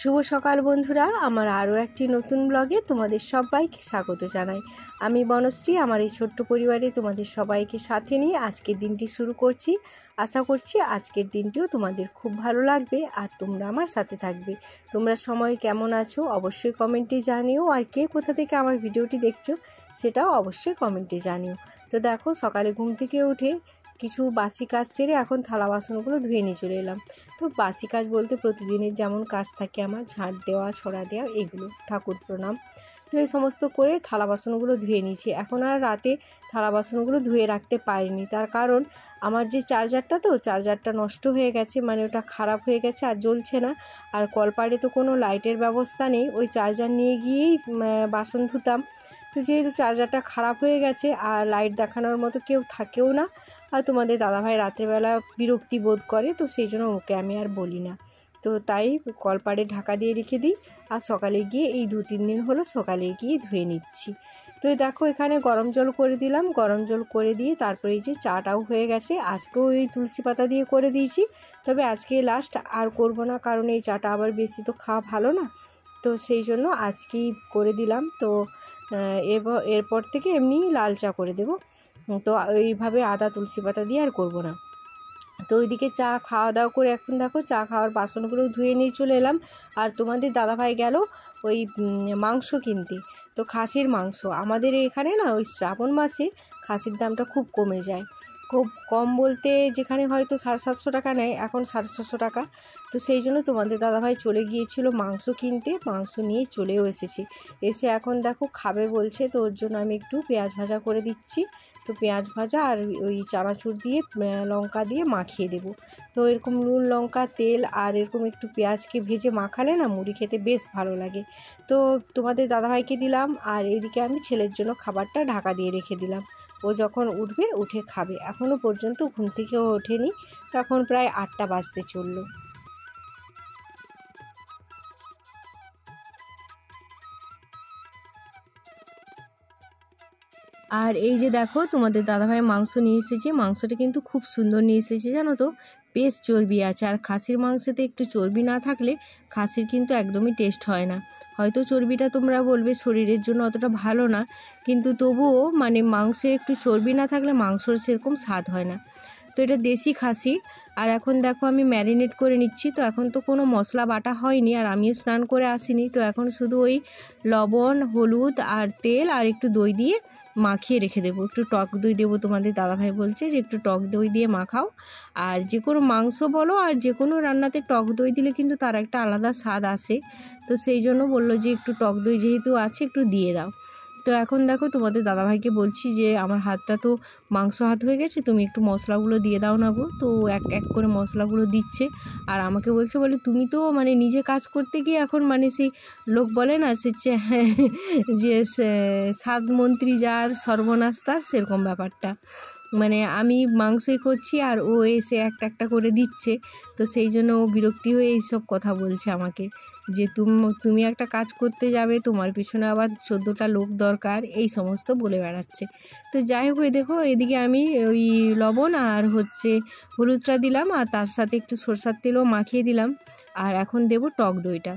শুভ সকাল বন্ধুরা, আমার আরও একটি নতুন ব্লগে তোমাদের সবাইকে স্বাগত জানাই। আমি বনশ্রী। আমার এই ছোট্ট পরিবারে তোমাদের সবাইকে সাথে নিয়ে আজকের দিনটি শুরু করছি। আশা করছি আজকের দিনটিও তোমাদের খুব ভালো লাগবে আর তোমরা আমার সাথে থাকবে। তোমরা সময় কেমন আছো অবশ্যই কমেন্টে জানিও, আর কে কোথা থেকে আমার ভিডিওটি দেখছো সেটাও অবশ্যই কমেন্টে জানিও। তো দেখো, সকালে ঘুম থেকে উঠে কিছু বাসি কাজ সেরে এখন থালা বাসনগুলো ধুয়ে নিয়ে চলে এলাম। তো বাসি কাজ বলতে প্রতিদিনের যেমন কাজ থাকে আমার, ঝাঁট দেওয়া, ছড়া দেওয়া, এগুলো, ঠাকুর প্রণাম, তো এই সমস্ত করে থালা বাসনগুলো ধুয়ে নিয়েছি। এখন আর রাতে থালা বাসনগুলো ধুয়ে রাখতে পারিনি, তার কারণ আমার যে চার্জারটা নষ্ট হয়ে গেছে, মানে ওটা খারাপ হয়ে গেছে আর জ্বলছে না। আর কলপাড়ে তো কোনো লাইটের ব্যবস্থা নেই, ওই চার্জার নিয়ে গিয়েই বাসন ধুতাম। তো যেহেতু চার্জারটা খারাপ হয়ে গেছে আর লাইট দেখানোর মতো কেউ থাকেও না, আর তোমাদের দাদাভাই রাত্রেবেলা বিরক্তি বোধ করে, তো সেই জন্য ওকে আমি আর বলি না। তো তাই কলপাড়ে ঢাকা দিয়ে রেখে দিই, আর সকালে গিয়ে এই 2-3 দিন হলো সকালে গিয়ে ধুয়ে নিচ্ছি। তো দেখো, এখানে গরম জল করে দিলাম। গরম জল করে দিয়ে তারপরে এই যে চাটাও হয়ে গেছে। আজকেও এই তুলসী পাতা দিয়ে করে দিয়েছি, তবে আজকে লাস্ট আর করব না, কারণ এই চাটা আবার বেশি তো খাওয়া ভালো না, তো সেই জন্য আজকেই করে দিলাম। তো এরপর থেকে এমনি লাল চা করে দেব, তো এইভাবে আদা তুলসী পাতা দিয়ে আর করব না। তো ওইদিকে চা খাওয়া দাওয়া করে এখন দেখো চা খাওয়ার বাসনগুলো ধুয়ে নিয়ে চলে এলাম। আর তোমাদের দাদাভাই গেল ওই মাংস কিনতে, তো খাসির মাংস। আমাদের এখানে না ওই শ্রাবণ মাসে খাসির দামটা খুব কমে যায়, খুব কম বলতে যেখানে হয়তো 750 টাকা নেয়, এখন 650 টাকা। তো সেই জন্য তোমাদের দাদাভাই চলে গিয়েছিল মাংস কিনতে, মাংস নিয়ে চলেও এসেছি। এসে এখন দেখো খাবে বলছে, তো ওর জন্য আমি একটু পেঁয়াজ ভাজা করে দিচ্ছি। তো পেঁয়াজ ভাজা আর ওই চানাচুর দিয়ে লঙ্কা দিয়ে মাখিয়ে দেব। তো এরকম নুন, লঙ্কা, তেল আর এরকম একটু পেঁয়াজকে ভেজে মাখালে না মুড়ি খেতে বেশ ভালো লাগে। তো তোমাদের দাদাভাইকে দিলাম, আর এইদিকে আমি ছেলের জন্য খাবারটা ঢাকা দিয়ে রেখে দিলাম। ও যখন উঠবে উঠে খাবে। এখনও পর্যন্ত ঘুম থেকেও ওঠেনি, তখন প্রায় 8টা বাজতে চললো। আর এই যে দেখো, তোমাদের দাদাভাই মাংস নিয়ে এসেছে। মাংসটা কিন্তু খুব সুন্দর নিয়ে এসেছে, জানো তো, বেশ চর্বি আছে। আর খাসির মাংসতে একটু চর্বি না থাকলে খাসির কিন্তু একদমই টেস্ট হয় না। হয়তো চর্বিটা তোমরা বলবে শরীরের জন্য অতটা ভালো না, কিন্তু তবুও মানে মাংসে একটু চর্বি না থাকলে মাংসর সেরকম স্বাদ হয় না। তো এটা দেশি খাসি। আর এখন দেখো আমি ম্যারিনেট করে নিচ্ছি। তো এখন তো কোনো মশলা বাটা হয়নি, আর আমিও স্নান করে আসিনি, তো এখন শুধু ওই লবণ, হলুদ আর তেল আর একটু দই দিয়ে মাখিয়ে রেখে দেবো। একটু টক দই দেবো, তোমাদের দাদাভাই বলছে যে একটু টক দই দিয়ে মাখাও। আর যে কোনো মাংস বলো আর যে কোনো রান্নাতে টক দই দিলে কিন্তু তার একটা আলাদা স্বাদ আসে, তো সেই জন্য বললো যে একটু টক দই যেহেতু আছে একটু দিয়ে দাও। তো এখন দেখো তোমাদের দাদাভাইকে বলছি যে আমার হাতটা তো মাংস হাত হয়ে গেছে, তুমি একটু মশলাগুলো দিয়ে দাও না গো। তো এক এক করে মশলাগুলো দিচ্ছে, আর আমাকে বলে তুমি তো মানে নিজে কাজ করতে গিয়ে এখন মানে সেই লোক বলে না সে যে সাত মন্ত্রী যার সর্বনাশ তার, সেরকম ব্যাপারটা। মানে আমি মাংসই করছি আর ও এসে একটা একটা করে দিচ্ছে, তো সেই জন্য ও বিরক্তি হয়ে এইসব কথা বলছে আমাকে, যে তুমি একটা কাজ করতে যাবে, তোমার পিছনে আবার 14টা লোক দরকার, এই সমস্ত বলে বেড়াচ্ছে। তো যাই হোক, দেখো এদিকে আমি ওই লবণ আর হলুদটা দিলাম, আর তার সাথে একটু সরষের তেলও মাখিয়ে দিলাম। আর এখন দেব টক দইটা।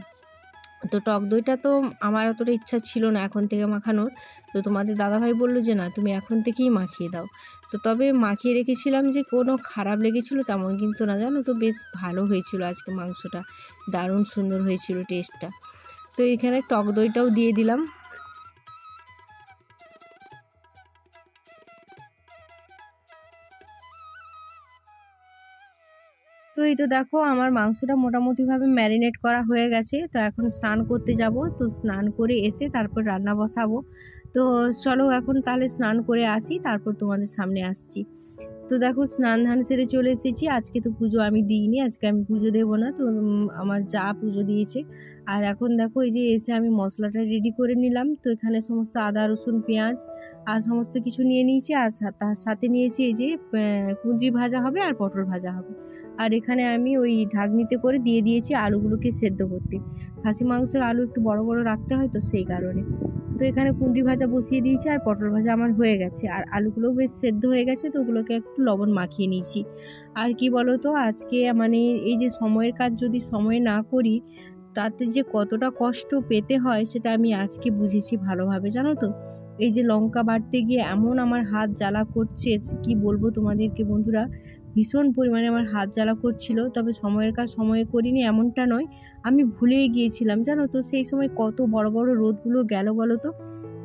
তো টক দইটা তো আমার অতটা ইচ্ছা ছিল না এখন থেকে মাখানোর, তো তোমাদের দাদাভাই বললো যে না তুমি এখন থেকেই মাখিয়ে দাও। তো তবে মাখিয়ে রেখেছিলাম যে কোনো খারাপ লেগেছিল তেমন কিন্তু না, জানো তো, বেশ ভালো হয়েছিল আজকে মাংসটা, দারুণ সুন্দর হয়েছিল টেস্টটা। তো এখানে টক দইটাও দিয়ে দিলাম। তো এই তো দেখো আমার মাংসটা মোটামুটিভাবে ম্যারিনেট করা হয়ে গেছে। তো এখন স্নান করতে যাব, তো স্নান করে এসে তারপর রান্না বসাবো। তো চলো এখন তাহলে স্নান করে আসি, তারপর তোমাদের সামনে আসছি। তো দেখো স্নান ধান সেরে চলে এসেছি। আজকে তো পুজো আমি দিইনি, আজকে আমি পুজো দেবো না, তো আমার যা পুজো দিয়েছে। আর এখন দেখো এই যে এসে আমি মশলাটা রেডি করে নিলাম। তো এখানে সমস্ত আদা, রসুন, পেঁয়াজ আর সমস্ত কিছু নিয়ে নিয়েছি, আর তার সাথে নিয়েছি এই যে কুঁদরি ভাজা হবে আর পটল ভাজা হবে। আর এখানে আমি ওই ঢাকনিতে করে দিয়ে দিয়েছি আলুগুলোকে সেদ্ধ করতে। খাসি মাংসের আলু একটু বড় বড় রাখতে হয়, তো সেই কারণে। তো এখানে কুঁদরি ভাজা বসিয়ে দিয়েছি, আর পটল ভাজা আমার হয়ে গেছে, আর আলুগুলোও বেশ সেদ্ধ হয়ে গেছে, তো ওগুলোকে একটু লবণ মাখিয়ে নিয়েছি। আর কি বলো তো, আজকে মানে এই যে সময়ের কাজ যদি সময়ে না করি, তাতে যে কতটা কষ্ট পেতে হয় সেটা আমি আজকে বুঝেছি ভালোভাবে, জানো তো। এই যে লঙ্কা বাটতে গিয়ে এমন আমার হাত জ্বালা করছে, কি বলবো তোমাদেরকে বন্ধুরা, ভীষণ পরিমাণে আমার হাত জ্বালা করছিল। তবে সময়ের কাজ সময়ে করিনি এমনটা নয়, আমি ভুলেই গিয়েছিলাম, জানো তো। সেই সময় কত বড় বড় রোদগুলো গেল বলো তো।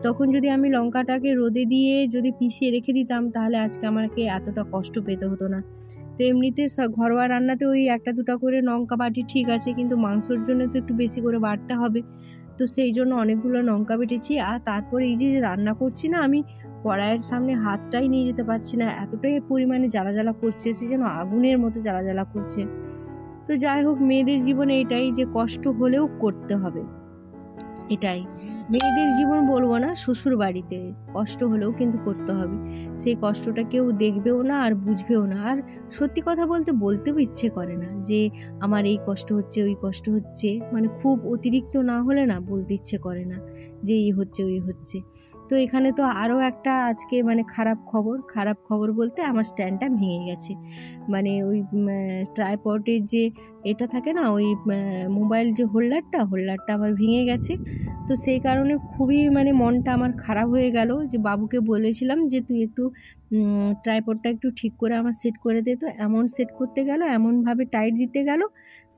তখন যদি আমি লঙ্কাটাকে রোদে দিয়ে যদি পিষিয়ে রেখে দিতাম তাহলে আজকে আমাকে এতটা কষ্ট পেতে হতো না। তো এমনিতে ঘরোয়া রান্নাতে ওই একটা দুটা করে লঙ্কা বাটি ঠিক আছে, কিন্তু মাংসর জন্য তো একটু বেশি করে বাটতে হবে। তো সেই জন্য অনেকগুলো লঙ্কা বেটেছি। আর তারপরে এই যে রান্না করছি না, আমি কড়াইয়ের সামনে হাতটাই নিয়ে যেতে পারছি না, এতটাই পরিমাণে জ্বালা জ্বালা করছে, সে যেন আগুনের মতো জ্বালা জ্বালা করছে। তো যাই হোক, মেয়েদের জীবনে এটাই যে কষ্ট হলেও করতে হবে, এটাই মেয়েদের জীবন বলবো না, শ্বশুর বাড়িতে কষ্ট হলেও কিন্তু করতে হবে। সেই কষ্টটা কেউ দেখবেও না আর বুঝবেও না। আর সত্যি কথা বলতেও ইচ্ছে করে না যে আমার এই কষ্ট হচ্ছে ওই কষ্ট হচ্ছে, মানে খুব অতিরিক্ত না হলে না বলতে ইচ্ছে করে না যে এই হচ্ছে ওই হচ্ছে। তো এখানে তো আরও একটা আজকে মানে খারাপ খবর বলতে আমার স্ট্যান্ডটা ভেঙে গেছে। মানে ওই ট্রাইপডের যে এটা থাকে না, ওই মোবাইল যে হোল্ডারটা আমার ভেঙে গেছে। তো সেই কারণে খুবই মানে মনটা আমার খারাপ হয়ে গেল। যে বাবুকে বলেছিলাম যে তুই একটু ট্রাইপডটা একটু ঠিক করে আমার সেট করে দে। তো এমন সেট করতে গেল, এমনভাবে টাইট দিতে গেল,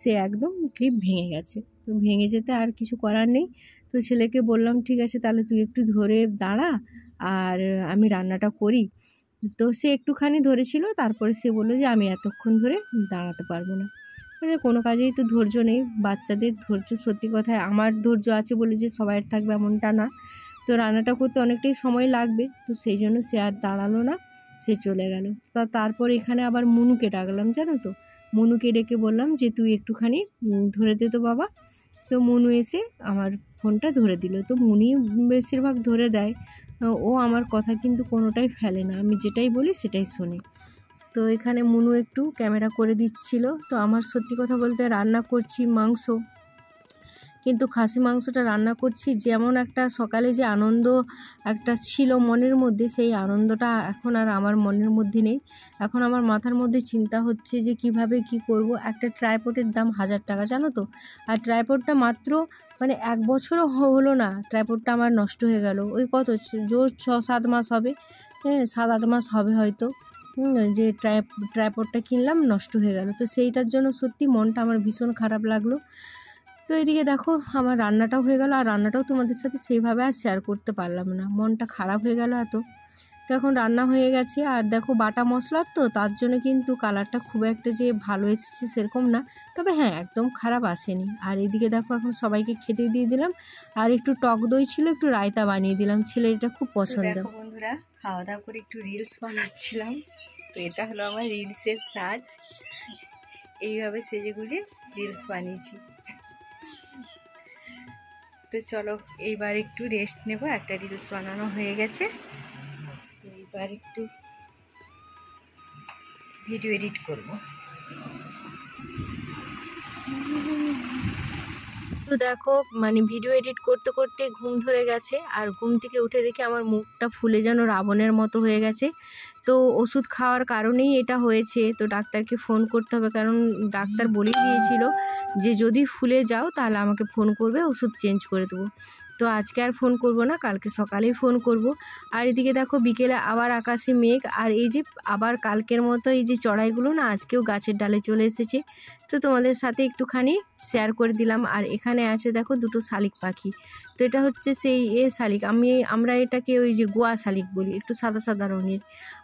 সে একদম ক্লিপ ভেঙে গেছে। তো ভেঙে যেতে আর কিছু করার নেই। তো ছেলেকে বললাম ঠিক আছে তাহলে তুই একটু ধরে দাঁড়া আর আমি রান্নাটা করি। তো সে একটুখানি ধরেছিল, তারপরে সে বললো যে আমি এতক্ষণ ধরে দাঁড়াতে পারবো না। মানে কোনো কাজেই তো ধৈর্য নেই, বাচ্চাদের ধৈর্য, সত্যি কথায় আমার ধৈর্য আছে বলে যে সবাইয়ের থাকবে এমনটা না। তো রান্নাটা করতে অনেকটাই সময় লাগবে, তো সেই জন্য সে আর দাঁড়ালো না, সে চলে গেল। তারপর এখানে আবার মুনুকে ডাকলাম, জানো তো। মুনুকে ডেকে বললাম যে তুই একটুখানি ধরে দে তো বাবা। তো মুনু এসে আমার ফোনটা ধরে দিল। তো মুনি বেশিরভাগ ধরে দেয়, ও আমার কথা কিন্তু কোনোটাই ফেলে না, আমি যেটাই বলি সেটাই শোনে। তো এখানে মুনু একটু ক্যামেরা করে দিচ্ছিল। তো আমার সত্যি কথা বলতে রান্না করছি মাংস, কিন্তু খাসি মাংসটা রান্না করছি যেমন একটা সকালে যে আনন্দ একটা ছিল মনের মধ্যে, সেই আনন্দটা এখন আর আমার মনের মধ্যে নেই। এখন আমার মাথার মধ্যে চিন্তা হচ্ছে যে কিভাবে কি করব। একটা ট্রাইপডের দাম 1000 টাকা, জানো তো। আর ট্রাইপডটা মাত্র মানে 1 বছরও হলো না, ট্রাইপডটা আমার নষ্ট হয়ে গেল। ওই কত জোর 6-7 মাস হবে, হ্যাঁ 7-8 মাস হবে হয়তো। যে ট্রাইপডটা কিনলাম নষ্ট হয়ে গেল। তো সেইটার জন্য সত্যি মনটা আমার ভীষণ খারাপ লাগলো। তো এদিকে দেখো আমার রান্নাটাও হয়ে গেল, আর রান্নাটাও তোমাদের সাথে সেইভাবে আর শেয়ার করতে পারলাম না, মনটা খারাপ হয়ে গেল এত। তো এখন রান্না হয়ে গেছে, আর দেখো বাটা মশলার তো তার জন্য কিন্তু কালারটা খুব একটা যে ভালো এসেছে সেরকম না, তবে হ্যাঁ একদম খারাপ আসেনি। আর এদিকে দেখো এখন সবাইকে খেতে দিয়ে দিলাম, আর একটু টক দই ছিল, একটু রায়তা বানিয়ে দিলাম, ছেলের এটা খুব পছন্দ। দেখো বন্ধুরা, খাওয়া দাওয়া করে একটু রিলস বানাচ্ছিলাম। তো এটা হলো আমার রিলসের সাজ, এইভাবে সেজে গুজে রিলস বানিয়েছি। তো চলো এইবার একটু রেস্ট নেব, একটা রিলস বানানো হয়ে গেছে, এইবার একটু ভিডিও এডিট করব। তো দেখো মানে ভিডিও এডিট করতে করতে ঘুম ধরে গেছে, আর ঘুম থেকে উঠে দেখে আমার মুখটা ফুলে যেন রাবণের মতো হয়ে গেছে। তো ওষুধ খাওয়ার কারণেই এটা হয়েছে। তো ডাক্তারকে ফোন করতে হবে, কারণ ডাক্তার বলেই দিয়েছিল যে যদি ফুলে যাও তাহলে আমাকে ফোন করবে, ওষুধ চেঞ্জ করে দেবো। তো আজকে আর ফোন করব না, কালকে সকালেই ফোন করব। আর এদিকে দেখো বিকেলে আবার আকাশে মেঘ, আর এই যে আবার কালকের মতো এই যে চড়াইগুলো না আজকেও গাছের ডালে চলে এসেছে। তো তোমাদের সাথে একটুখানি শেয়ার করে দিলাম। আর এখানে আছে দেখো দুটো শালিক পাখি। তো এটা হচ্ছে সেই শালিক, আমরা এটাকে ওই যে গোয়া শালিক বলি, একটু সাদা সাদা রঙের।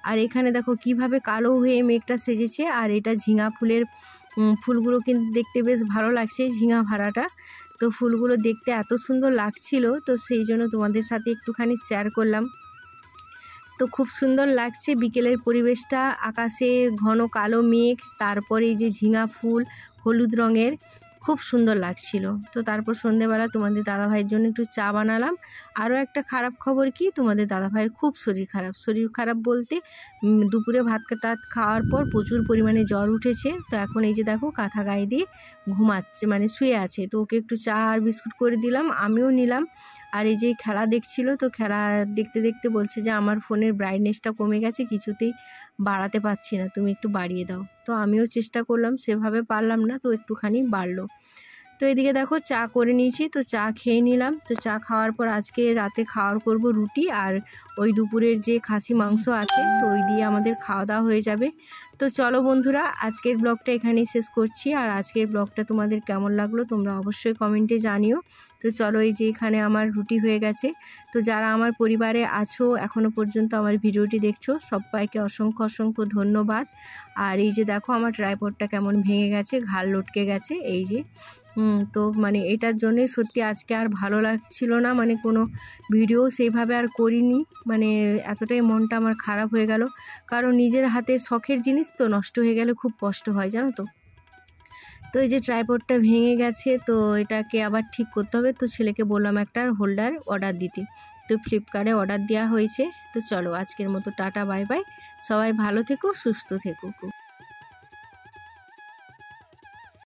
আর এখানে দেখো কিভাবে কালো হয়ে মেঘটা সেজেছে, আর এটা ঝিঙা ফুলের ফুলগুলো কিন্তু দেখতে বেশ ভালো লাগছে, ঝিঙা ভাড়াটা। তো ফুলগুলো দেখতে এত সুন্দর লাগছিল, তো সেই জন্য তোমাদের সাথে একটুখানি শেয়ার করলাম। তো খুব সুন্দর লাগছে বিকেলের পরিবেশটা, আকাশে ঘন কালো মেঘ, তারপরে এই যে ঝিঙা ফুল হলুদ রঙের, খুব সুন্দর লাগছিল। তো তারপর সন্ধেবেলা তোমাদের দাদাভাইয়ের জন্য একটু চা বানালাম। আরও একটা খারাপ খবর কি, তোমাদের দাদাভাইয়ের খুব শরীর খারাপ বলতে দুপুরে ভাত খাওয়ার পর প্রচুর পরিমাণে জ্বর উঠেছে। তো এখন এই যে দেখো কাঁথা গায়ে দিয়ে ঘুমাচ্ছে, মানে শুয়ে আছে। তো ওকে একটু চা আর বিস্কুট করে দিলাম, আমিও নিলাম। আর এই যে খেলা দেখছিল, তো খেলা দেখতে দেখতে বলছে যে আমার ফোনের ব্রাইটনেসটা কমে গেছে, কিছুতেই বাড়াতে পারছি না, তুমি একটু বাড়িয়ে দাও। তো আমিও চেষ্টা করলাম, সেভাবে পারলাম না, তো একটুখানি বাড়লো। তো এদিকে দেখো চা করে নিয়েছি, তো চা খেয়ে নিলাম। তো চা খাওয়ার পর আজকে রাতে খাওয়ার করব রুটি আর ওই দুপুরের যে খাসি মাংস আছে, তো ওই দিয়ে আমাদের খাওয়া দাওয়া হয়ে যাবে। তো চলো বন্ধুরা, আজকের ব্লগটা এখানেই শেষ করছি। আর আজকের ব্লগটা তোমাদের কেমন লাগলো তোমরা অবশ্যই কমেন্টে জানিও। তো চলো, এই যে এখানে আমার রুটি হয়ে গেছে। তো যারা আমার পরিবারে আছো এখনও পর্যন্ত আমার ভিডিওটি দেখছো, সবাইকে অসংখ্য অসংখ্য ধন্যবাদ। আর এই যে দেখো আমার ট্রাইপডটা কেমন ভেঙে গেছে, ঘাড় লটকে গেছে এই যে। তো মানে এটার জন্যই সত্যি আজকে আর ভালো লাগছিল না, মানে কোনো ভিডিও সেইভাবে আর করিনি। মানে এতটাই মনটা আমার খারাপ হয়ে গেল, কারণ নিজের হাতে শখের জিনিস তো নষ্ট হয়ে গেলে খুব কষ্ট হয় জানো তো। তো এই যে ট্রাইপডটা ভেঙে গেছে, তো এটাকে আবার ঠিক করতে হবে। তো ছেলেকে বললাম একটা হোল্ডার অর্ডার দিতে, তো ফ্লিপকার্টে অর্ডার দেওয়া হয়েছে। তো চলো আজকের মতো টাটা বাই বাই, সবাই ভালো থেকো সুস্থ থেকো।